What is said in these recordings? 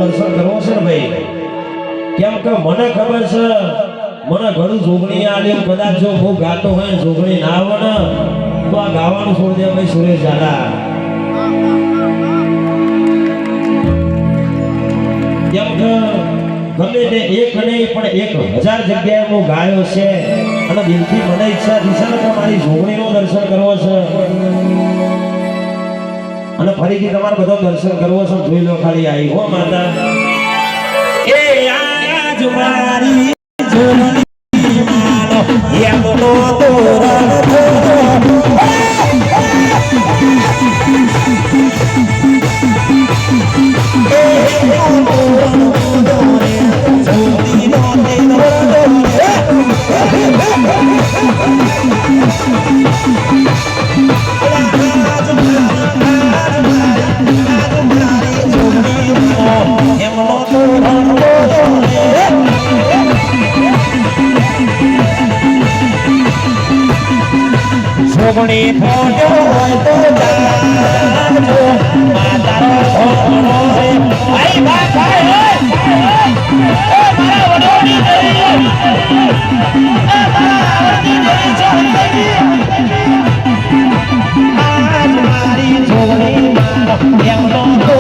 દર્શન કરવો છે ને ભાઈ, કેમ કે મને ખબર છે મને ઘણું જોગણી આલ્યું, કદાચ જો હું ગાતો હોય જોગણી ના આવે ને તો આ ગાવાનું છોડી દે ભાઈ સુરેશ દાદા. કેમ કે ગમે તે એક નહીં પણ 1000 જગ્યાએ હું ગાયો છે અને દિલથી મને ઈચ્છા થઈ છે કે મારી જોગણીનું દર્શન કરવો છે અને ફરીથી તમારે બધો દર્શન કરવો છે. જોઈ લો ખાલી આવી હો માતા એ આજ મારી જોગણી માનો એમનો તોરણ જોગણી ફોટો હોય તો જાણજો માતારો છોકરો છે ભાઈ ભાઈ મારા વડોની આજ મારી જોગણી એમનો તો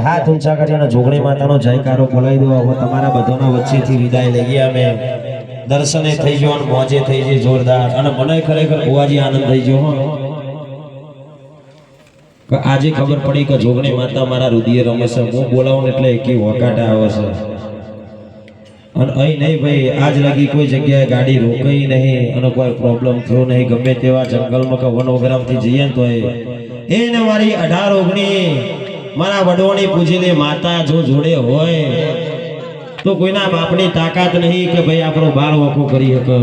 હાથ ઊંચા કરીને જોગણી માતાનો જયકારો બોલાવી દો. હવે તમારા બધાના વચ્ચેથી વિદાય લઈએ અમે. દર્શને થઈ ગયો અને મોજે થઈ ગઈ જોરદાર. અને મને ખરેખર ભુવાજી આનંદ થઈ ગયો કે આજે ખબર પડી કે જોગણી માતા મારા હૃદય રમે છે. હું બોલાવું એટલે એકી વકાટા આવે છે. અને અહીં નહીં ભાઈ, આજ લગી કોઈ જગ્યાએ ગાડી રોકાઈ નહીં અને કોઈ પ્રોબ્લેમ થયો નહીં. ગમે તેવા જંગલમાં કે વન વગરામથી જઈએ તો એને મારી 18-19 મારા વડોણી પૂજેલી માતા જો જોડે હોય તો કોઈના બાપની તાકાત નહીં કે ભાઈ આપણો બાળ વાકો કરી શકે.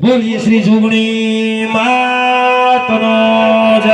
બોલીએ શ્રી જોગણી માતનો.